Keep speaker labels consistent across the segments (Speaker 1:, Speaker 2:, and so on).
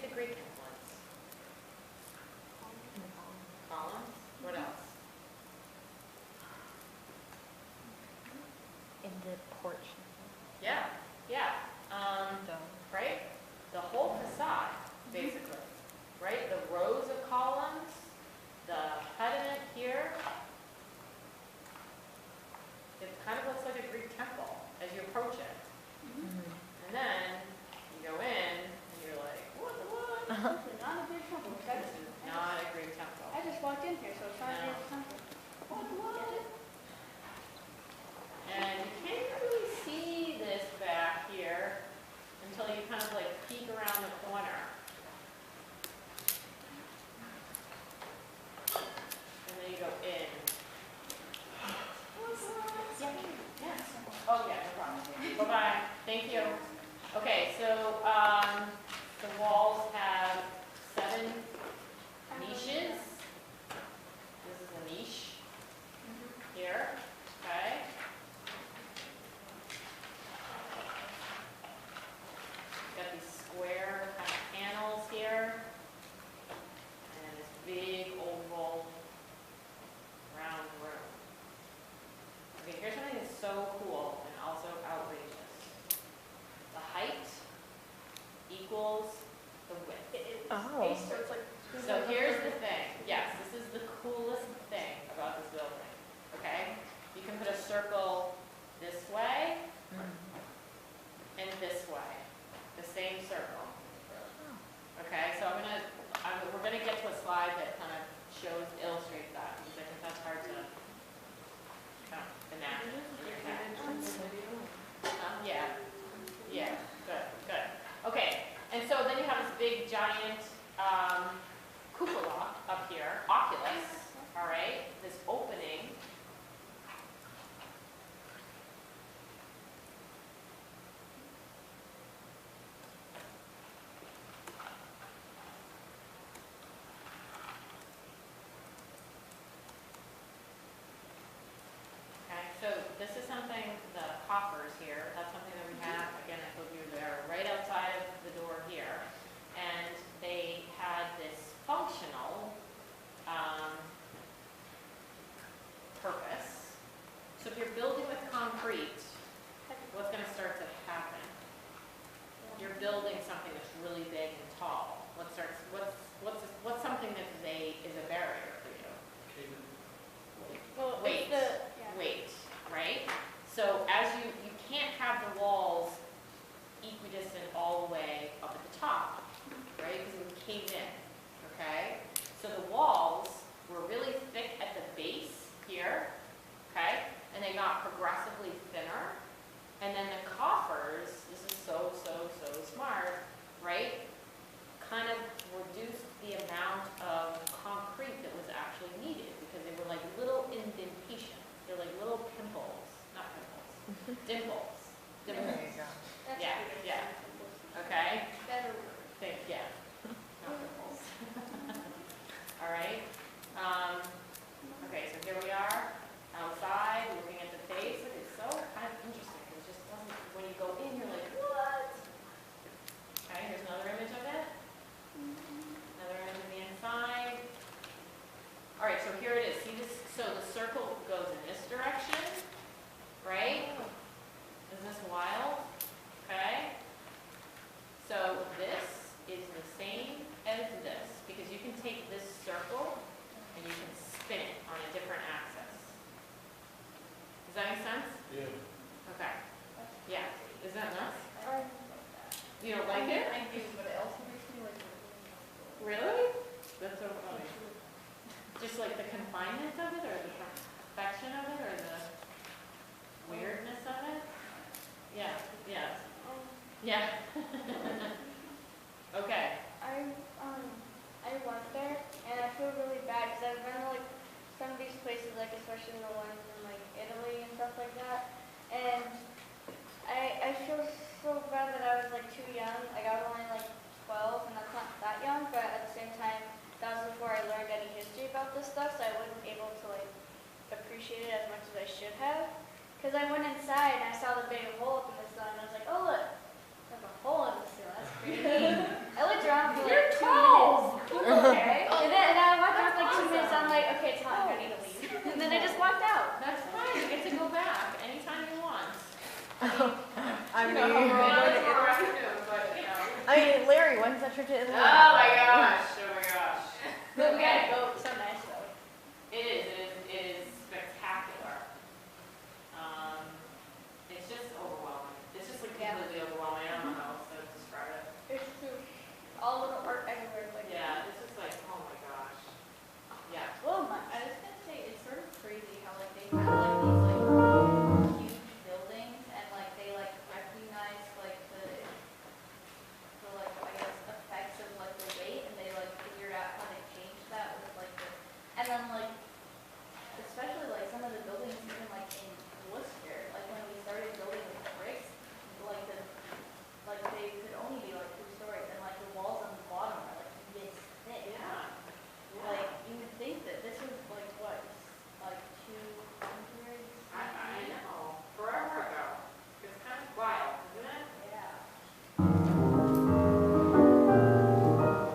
Speaker 1: the Greek influence? Columns. What else?
Speaker 2: In the porch.
Speaker 1: Yeah, yeah. Right? The whole facade, basically. Right? The rows of columns, the pediment here. It kind of looks like a Greek temple as you approach it. And then you go in and you're like, what?
Speaker 3: It's not a Greek temple.
Speaker 1: This is not a Greek temple.
Speaker 3: I just walked in here, so it's not a Greek temple. What?
Speaker 1: And you can't really see this back here until you kind of like peek around the corner. And then you go in. Yes. Oh yeah, no problem. Bye-bye. Thank you. Okay, so the walls have 7 niches. This is a niche here. Okay. Got these square kind of panels here, and this big oval round room. Okay, here's something that's so cool and also outrageous. The height equals the width.
Speaker 2: Oh.
Speaker 1: So here's the thing. Yes, this is the coolest thing about this building. Okay? You can put a circle this way and this way. The same circle. Okay, so we're gonna get to a slide that kind of illustrates that, because I think that's hard to kind of imagine. Yeah, good. Okay, and so then you have this big giant cupola up here, oculus, all right, this opening. So this is something, the coffers here, that's something that we have, again, I told you they're right outside of the door here. And they had this functional purpose. So if you're building with concrete, what's going to start to happen? You're building something that's really big and tall. What's something that is a barrier for you?
Speaker 3: Well,
Speaker 1: Weight. Weight. Right? So as you can't have the walls equidistant all the way up at the top, right? Because it would cave in, okay? So the walls were really thick at the base here, okay? And they got progressively thinner. And then the coffers, this is so smart, right? Kind of reduced the amount of concrete that was actually needed, because they were like little indentations. They're like little pimples, not pimples, dimples.
Speaker 2: There you go.
Speaker 1: Yeah. Okay.
Speaker 3: Better
Speaker 1: Yeah. Not pimples. All right. Okay, so here we are outside, looking at the face. It's so kind of interesting. It just doesn't. When you go in, you're like, what? Okay. Here's another image of it. Another image of the inside. All right, so here it is. See this? So the circle goes in this direction, right? Isn't this wild? Okay. So this is the same as this, because you can take this circle and you can spin it on a different axis. Does that make sense?
Speaker 4: Yeah.
Speaker 1: Okay. Yeah. Is that nuts?
Speaker 3: I
Speaker 1: You don't like it?
Speaker 3: I do, but it also makes me like.
Speaker 1: Really? That's so funny. Just like the confinement of it, or the perfection of it, or the weirdness of it? Yeah. Yeah. Okay.
Speaker 3: I went there and I feel really bad because I've been to like some of these places, like especially the ones in like Italy and stuff like that, and I feel so bad that I was like too young. Like I was only like 12, and that's not that young, but at the same time, that was before I learned any history about this stuff, so I wasn't able to like appreciate it as much as I should have. Because I went inside and I saw the big hole up in the ceiling, and I was like, oh look, there's a hole in the ceiling. That's weird. I looked around for like
Speaker 2: I
Speaker 1: You
Speaker 2: mean,
Speaker 1: know, well, it's more afternoon, but, you know.
Speaker 2: I mean, Larry, when's that trip to Italy?
Speaker 1: Oh my gosh, oh my gosh.
Speaker 3: But we gotta go, it's so nice though.
Speaker 1: It is spectacular. It's just overwhelming. It's just like
Speaker 3: Yeah.
Speaker 1: completely overwhelming. I don't know how else to describe it.
Speaker 3: It's true. All little art everywhere, like.
Speaker 1: Yeah, it's just like, oh my gosh. Yeah.
Speaker 3: Well,
Speaker 4: I was gonna say, it's sort of crazy how like they have like these like huge buildings and like they like recognize like the like I guess effects of like the weight and they like figured out how to change that with like the, and then like especially like some of the buildings even like in Worcester, like when we started building with bricks, like they could only be like 2 stories and like the walls on the bottom are like this thick.
Speaker 1: Yeah.
Speaker 4: Like, you would think that this was like, what, like 200?
Speaker 1: I know. Forever ago. It's kind of wild, isn't it?
Speaker 4: Yeah.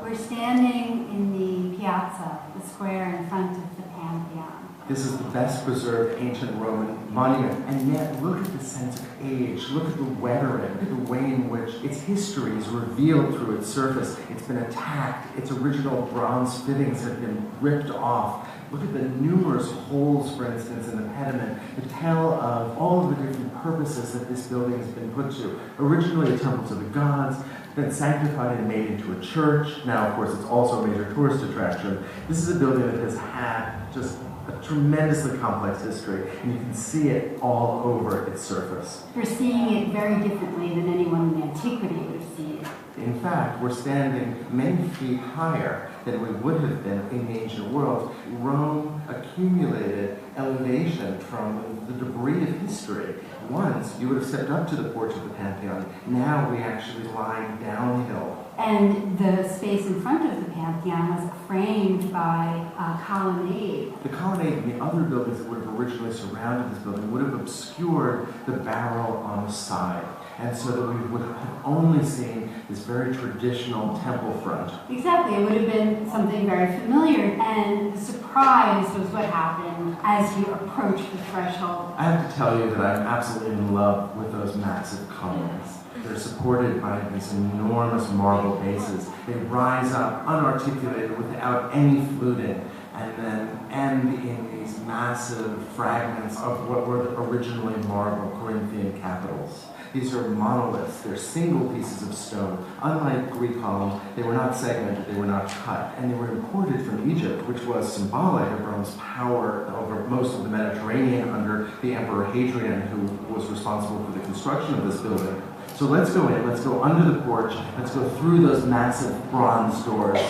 Speaker 5: We're standing in the piazza, the square in front of the Pantheon.
Speaker 6: This is the best preserved ancient Roman monument, and yet look at the sense of age, look at the weathering, look at the way in which its history is revealed through its surface. It's been attacked, its original bronze fittings have been ripped off. Look at the numerous holes, for instance, in the pediment that tell of all of the different purposes that this building has been put to. Originally a temple to the gods, then sanctified and made into a church. Now, of course, it's also a major tourist attraction. This is a building that has had just a tremendously complex history, and you can see it all over its surface.
Speaker 5: We're seeing it very differently than anyone in antiquity would have seen it.
Speaker 6: In fact, we're standing many feet higher than we would have been in the ancient world. Rome accumulated elevation from the debris of history. Once, you would have stepped up to the porch of the Pantheon. Now we actually lie downhill.
Speaker 5: And the space in front of the Pantheon was framed by a colonnade.
Speaker 6: The colonnade and the other buildings that would have originally surrounded this building would have obscured the barrel on the side. And so that we would have only seen this very traditional temple front.
Speaker 5: Exactly, it would have been something very familiar, and the surprise was what happened as you approach the threshold.
Speaker 6: I have to tell you that I'm absolutely in love with those massive columns. They're supported by these enormous marble bases. They rise up unarticulated without any fluting, and then end in these massive fragments of what were originally marble Corinthian capitals. These are monoliths, they're single pieces of stone. Unlike Greek columns, they were not segmented, they were not cut, and they were imported from Egypt, which was symbolic of Rome's power over most of the Mediterranean under the Emperor Hadrian, who was responsible for the construction of this building. So let's go in, let's go under the porch, let's go through those massive bronze doors.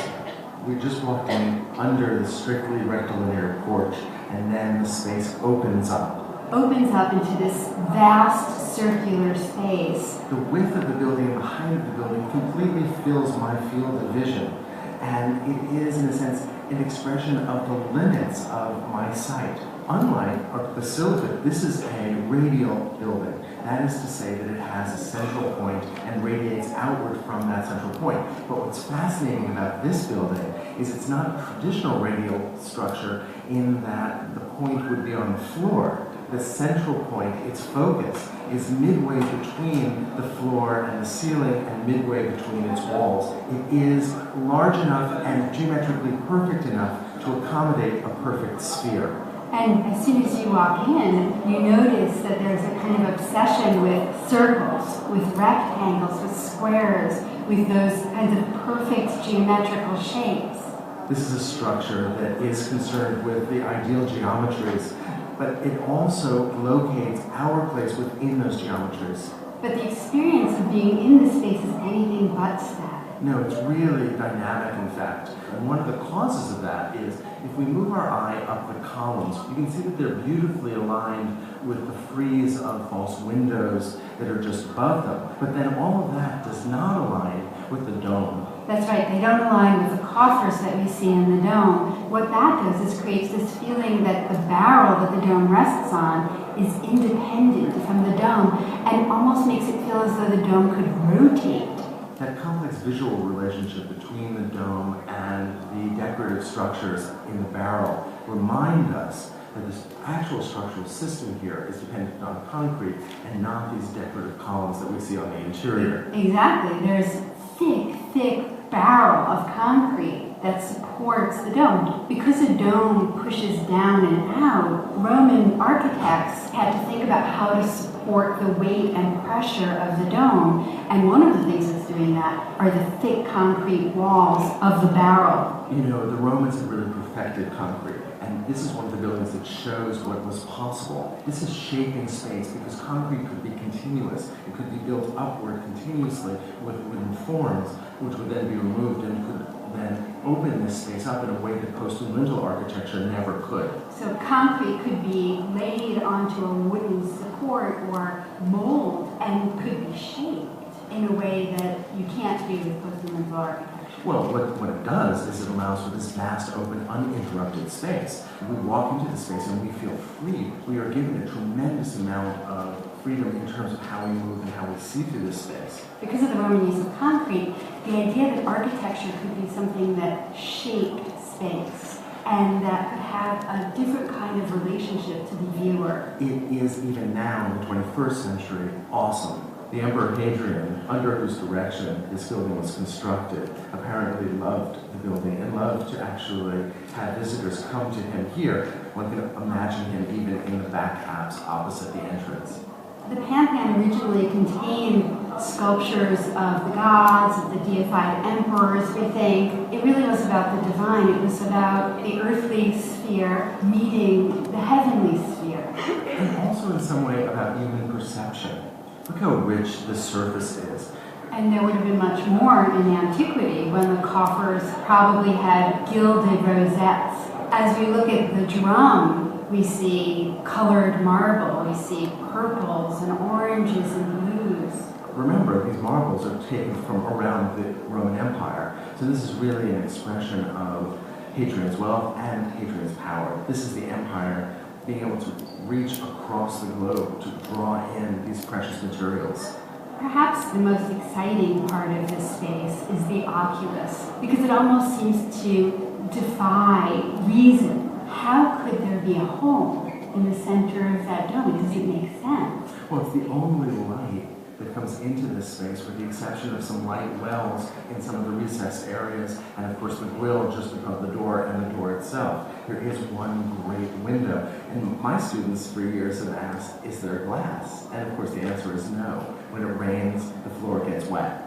Speaker 6: We just walked in under the strictly rectilinear porch, and then the space opens up.
Speaker 5: Opens up into this vast circular space.
Speaker 6: The width of the building and the height of the building completely fills my field of vision. And it is, in a sense, an expression of the limits of my sight. Unlike a basilica, this is a radial building. That is to say that it has a central point and radiates outward from that central point. But what's fascinating about this building is it's not a traditional radial structure in that the point would be on the floor. The central point, its focus, is midway between the floor and the ceiling and midway between its walls. It is large enough and geometrically perfect enough to accommodate a perfect sphere.
Speaker 5: And as soon as you walk in, you notice that there's a kind of obsession with circles, with rectangles, with squares, with those kinds of perfect geometrical shapes.
Speaker 6: This is a structure that is concerned with the ideal geometries, but it also locates our place within those geometries.
Speaker 5: But the experience of being in the space is anything but static.
Speaker 6: No, it's really dynamic, in fact. And one of the causes of that is if we move our eye up the columns, you can see that they're beautifully aligned with the frieze of false windows that are just above them. But then all of that does not align with the dome.
Speaker 5: That's right, they don't align with the coffers that we see in the dome. What that does is creates this feeling that the barrel that the dome rests on is independent from the dome and almost makes it feel as though the dome could rotate.
Speaker 6: That complex visual relationship between the dome and the decorative structures in the barrel remind us But this actual structural system here is dependent on concrete and not these decorative columns that we see on the interior.
Speaker 5: Exactly. There's thick barrel of concrete that supports the dome. Because the dome pushes down and out, Roman architects had to think about how to support the weight and pressure of the dome. And one of the things that's doing that are the thick concrete walls of the barrel.
Speaker 6: You know, the Romans had really perfected concrete. And this is one of the buildings that shows what was possible. This is shaping space because concrete could be continuous. It could be built upward continuously with wooden forms, which would then be removed and could then open this space up in a way that post and lintel architecture never could.
Speaker 5: So concrete could be laid onto a wooden support or mold and could be shaped in a way that you can't do with post and lintel architecture.
Speaker 6: Well, what it does is it allows for this vast, open, uninterrupted space. We walk into the space and we feel free. We are given a tremendous amount of freedom in terms of how we move and how we see through this space.
Speaker 5: Because of the Roman use of concrete, the idea that architecture could be something that shaped space and that could have a different kind of relationship to the viewer.
Speaker 6: It is, even now in the 21st century, awesome. The Emperor Hadrian, under whose direction this building was constructed, apparently loved the building and loved to actually have visitors come to him here. One can imagine him even in the back apse opposite the entrance.
Speaker 5: The Pantheon originally contained sculptures of the gods, of the deified emperors, we think. It really was about the divine. It was about the earthly sphere meeting the heavenly sphere.
Speaker 6: And also in some way about human perception. Look how rich the surface is.
Speaker 5: And there would have been much more in antiquity when the coffers probably had gilded rosettes. As we look at the drum, we see colored marble, we see purples and oranges and blues.
Speaker 6: Remember, these marbles are taken from around the Roman Empire. So this is really an expression of Hadrian's wealth and Hadrian's power. This is the empire being able to reach across the globe to draw in these precious materials.
Speaker 5: Perhaps the most exciting part of this space is the oculus, because it almost seems to defy reason. How could there be a home in the center of that dome? It doesn't make sense.
Speaker 6: Well, it's the only light that comes into this space, with the exception of some light wells in some of the recessed areas, and of course the grille just above the door and the door itself. There is one great window, and my students for years have asked, is there glass? And of course the answer is no. When it rains, the floor gets wet.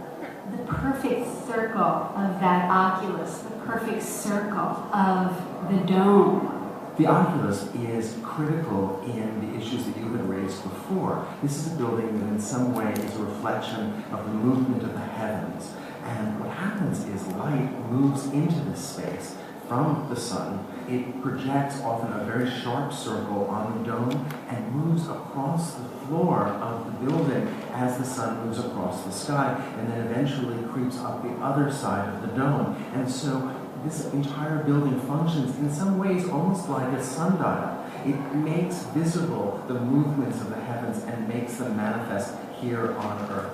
Speaker 5: The perfect circle of that oculus, the perfect circle of the dome.
Speaker 6: The oculus is critical in the issues that you had raised before. This is a building that in some way is a reflection of the movement of the heavens. And what happens is light moves into this space from the sun. It projects often a very sharp circle on the dome and moves across the floor of the building as the sun moves across the sky, and then eventually creeps up the other side of the dome. And so this entire building functions in some ways almost like a sundial. It makes visible the movements of the heavens and makes them manifest here on earth.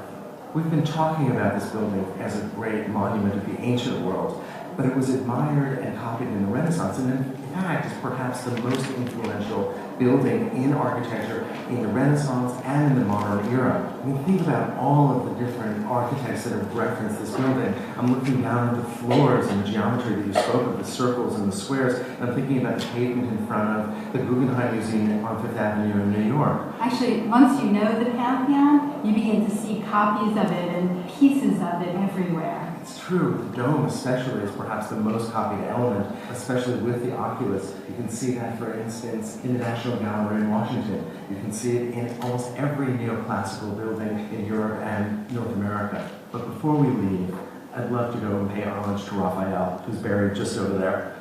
Speaker 6: We've been talking about this building as a great monument of the ancient world, but it was admired and copied in the Renaissance, and in fact is perhaps the most influential building in architecture in the Renaissance and in the modern era. I mean, think about all of the different architects that have referenced this building. I'm looking down at the floors and the geometry that you spoke of, the circles and the squares, and I'm thinking about the pavement in front of the Guggenheim Museum on Fifth Avenue in New York.
Speaker 5: Actually, once you know the Pantheon, you begin to see copies of it and pieces of it everywhere.
Speaker 6: It's true, the dome especially is perhaps the most copied element, especially with the oculus. You can see that, for instance, in the National Gallery in Washington. You can see it in almost every neoclassical building in Europe and North America. But before we leave, I'd love to go and pay homage to Raphael, who's buried just over there.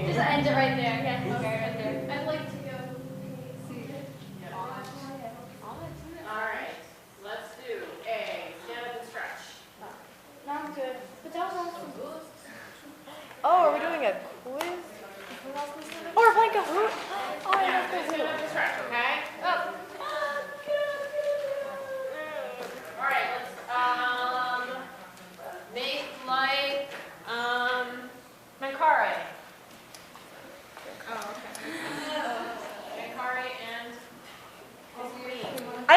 Speaker 3: Just end it right there. Yeah, okay, right there. I'd like to go see it.
Speaker 1: All right, let's do a stand up and stretch.
Speaker 3: No, I'm good. But that was awesome.
Speaker 2: Oh, are we doing a quiz? Oh, we're playing Kahoot? Oh, I
Speaker 1: Yeah,
Speaker 2: love
Speaker 1: stand up
Speaker 2: Kahoot.
Speaker 1: and stretch, okay? Up. All right, let's make like my car riding.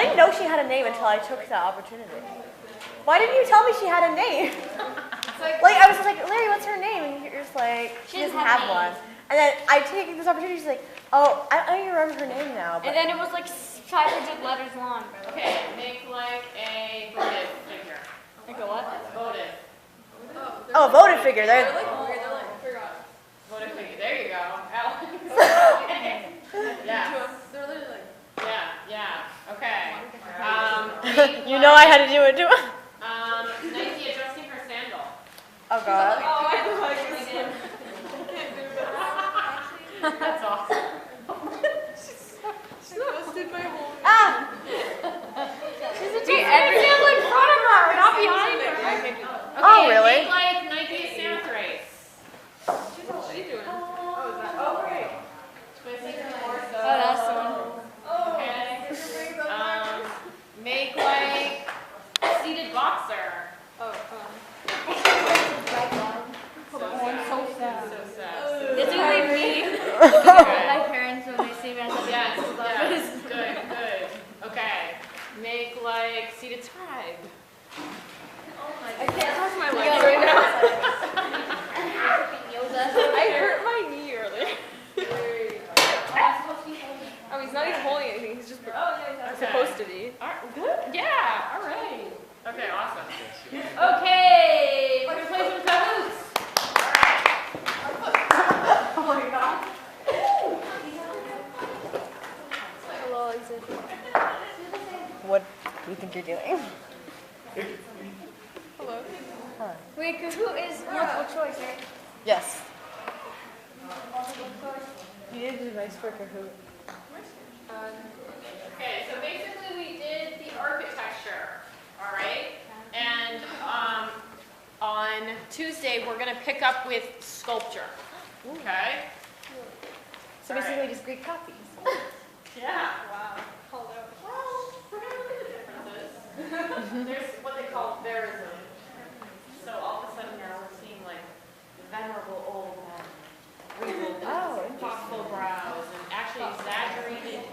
Speaker 2: didn't know she had a name until I took the opportunity. Why didn't you tell me she had a name? Like, I was just like, Larry, what's her name? And you're just like, she doesn't have one. And then I take this opportunity, she's like, oh, I don't even remember her name now. But
Speaker 3: And then it was like 500 letters long.
Speaker 1: Okay, make like a votive figure.
Speaker 2: like a what?
Speaker 1: Votive.
Speaker 2: Oh, votive figure. They're
Speaker 1: Votive figure. There you go. Alex. Yeah. Yeah. Okay. Make
Speaker 2: you know I had to do it too.
Speaker 1: Nike adjusting her sandal.
Speaker 2: Oh God.
Speaker 1: That's awesome.
Speaker 2: Ah!
Speaker 3: See, everything like in front of her, not behind her.
Speaker 1: Okay,
Speaker 2: Oh, really?
Speaker 1: Make like Nike Santa race. Twisting her torso.
Speaker 3: Oh, that's the one.
Speaker 1: Okay. Make like seated boxer. So sad.
Speaker 3: It's really me.
Speaker 1: Okay.
Speaker 3: My parents when they see me, I said,
Speaker 1: Yes. Good. Okay. Make like seated scribe.
Speaker 2: I can't touch my legs right now. I hurt my knee earlier. Oh, he's not even holding anything. He's just supposed to be.
Speaker 1: Good. Yeah. All right. Okay. Awesome. Okay. We're gonna play some cahoots.
Speaker 2: Oh my God. Hello, Isaac. What do you think you're doing? Hello. Huh.
Speaker 3: Wait, Kahoot is multiple choice, right?
Speaker 2: Yes. You did do nice for Kahoot.
Speaker 1: Okay, so basically we did the architecture, all right? And on Tuesday, we're going to pick up with sculpture, okay?
Speaker 2: So basically just Greek copies.
Speaker 1: Yeah. Wow. Well, we're going to look at the differences. There's what they call verism. So all of a sudden now we're seeing like venerable old men, wrinkled, thoughtful brows, and actually exaggerated